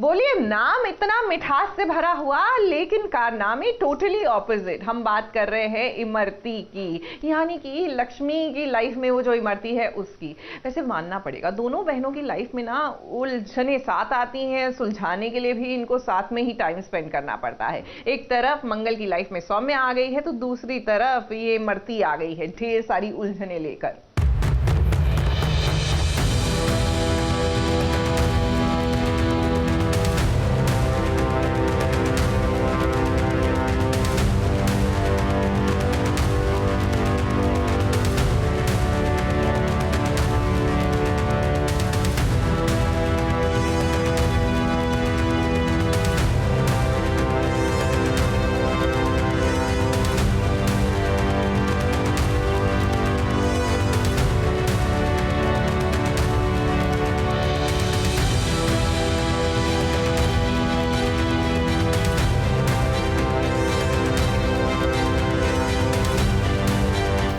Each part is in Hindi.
बोलिए, नाम इतना मिठास से भरा हुआ लेकिन कारनामे टोटली ऑपोजिट। हम बात कर रहे हैं इमरती की, यानी कि लक्ष्मी की लाइफ में वो जो इमरती है उसकी। वैसे मानना पड़ेगा दोनों बहनों की लाइफ में ना उलझने साथ आती हैं, सुलझाने के लिए भी इनको साथ में ही टाइम स्पेंड करना पड़ता है। एक तरफ मंगल की लाइफ में सौम्या आ गई है तो दूसरी तरफ ये इमरती आ गई है ढेर सारी उलझने लेकर।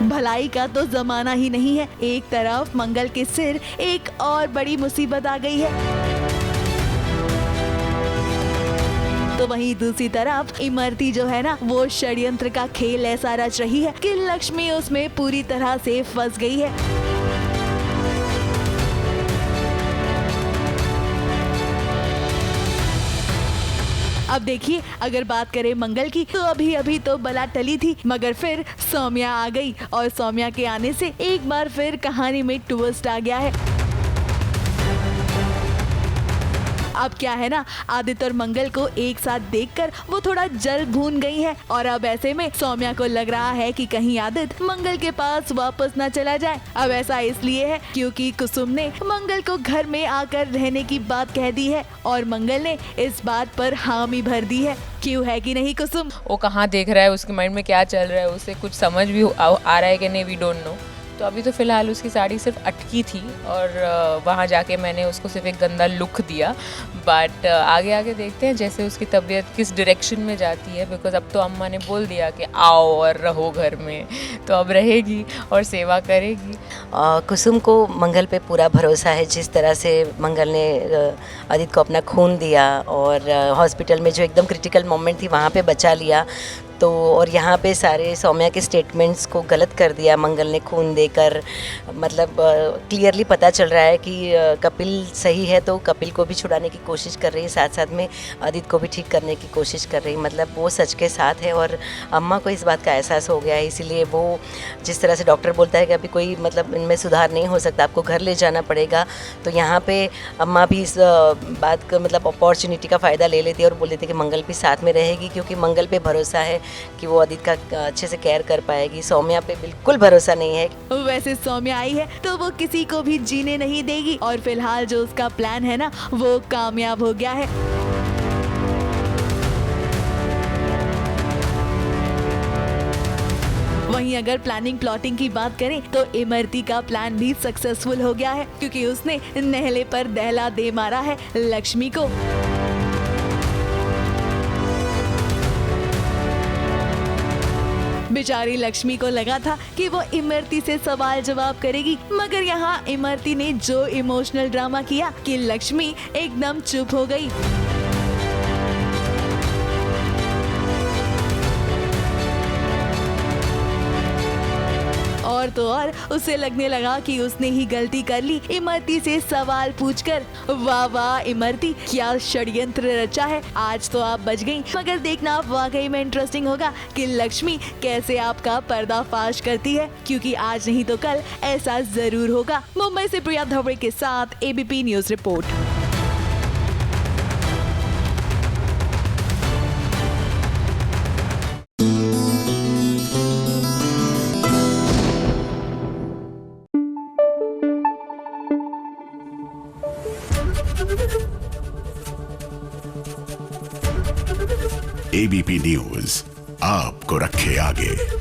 भलाई का तो जमाना ही नहीं है। एक तरफ मंगल के सिर एक और बड़ी मुसीबत आ गई है, तो वहीं दूसरी तरफ इमरती जो है ना, वो षड्यंत्र का खेल ऐसा रच रही है कि लक्ष्मी उसमें पूरी तरह से फंस गई है। अब देखिए, अगर बात करें मंगल की तो अभी अभी तो बला टली थी, मगर फिर सौम्या आ गई और सौम्या के आने से एक बार फिर कहानी में ट्विस्ट आ गया है। अब क्या है ना, आदित्य और मंगल को एक साथ देखकर वो थोड़ा जल भून गई है और अब ऐसे में सौम्या को लग रहा है कि कहीं आदित्य मंगल के पास वापस न चला जाए। अब ऐसा इसलिए है क्योंकि कुसुम ने मंगल को घर में आकर रहने की बात कह दी है और मंगल ने इस बात पर हामी भर दी है। क्यों है कि नहीं कुसुम? वो कहाँ देख रहा है, उसके माइंड में क्या चल रहा है, उसे कुछ समझ भी आ रहा है कि नहीं, वी डोंट नो। तो अभी तो फ़िलहाल उसकी साड़ी सिर्फ अटकी थी और वहाँ जाके मैंने उसको सिर्फ एक गंदा लुक दिया। बट आगे आगे देखते हैं जैसे उसकी तबीयत किस डायरेक्शन में जाती है, बिकॉज अब तो अम्मा ने बोल दिया कि आओ और रहो घर में, तो अब रहेगी और सेवा करेगी। कुसुम को मंगल पे पूरा भरोसा है। जिस तरह से मंगल ने आदित्य को अपना खून दिया और हॉस्पिटल में जो एकदम क्रिटिकल मोमेंट थी वहाँ पे बचा लिया, तो और यहाँ पे सारे सौम्या के स्टेटमेंट्स को गलत कर दिया मंगल ने खून देकर। मतलब क्लियरली पता चल रहा है कि कपिल सही है तो कपिल को भी छुड़ाने की कोशिश कर रही है, साथ साथ में आदित्य को भी ठीक करने की कोशिश कर रही है। मतलब वो सच के साथ है और अम्मा को इस बात का एहसास हो गया है, इसीलिए वो जिस तरह से डॉक्टर बोलता है कि अभी कोई मतलब इनमें सुधार नहीं हो सकता, आपको घर ले जाना पड़ेगा, तो यहाँ पे अम्मा भी इस बात का मतलब अपॉर्चुनिटी का फ़ायदा ले लेती है और बोल देती है कि मंगल भी साथ में रहेगी, क्योंकि मंगल पे भरोसा है कि वो आदित्य का अच्छे से केयर कर पाएगी। सौम्या पे बिल्कुल भरोसा नहीं है। वैसे सौम्या आई है तो वो किसी को भी जीने नहीं देगी और फिलहाल जो उसका प्लान है ना, वो कामयाब हो गया है। वहीं अगर प्लानिंग प्लॉटिंग की बात करें तो इमरती का प्लान भी सक्सेसफुल हो गया है, क्योंकि उसने नहले पर दहला दे मारा है लक्ष्मी को। बेचारी लक्ष्मी को लगा था कि वो इमरती से सवाल जवाब करेगी, मगर यहाँ इमरती ने जो इमोशनल ड्रामा किया कि लक्ष्मी एकदम चुप हो गई। और तो और उसे लगने लगा कि उसने ही गलती कर ली इमरती से सवाल पूछकर। वाह वाह इमरती, क्या षड्यंत्र रचा है, आज तो आप बच गई। मगर देखना वाकई में इंटरेस्टिंग होगा कि लक्ष्मी कैसे आपका पर्दाफाश करती है, क्योंकि आज नहीं तो कल ऐसा जरूर होगा। मुंबई से प्रिया धवड़े के साथ ABP news report. ABP news आपको रखे आगे।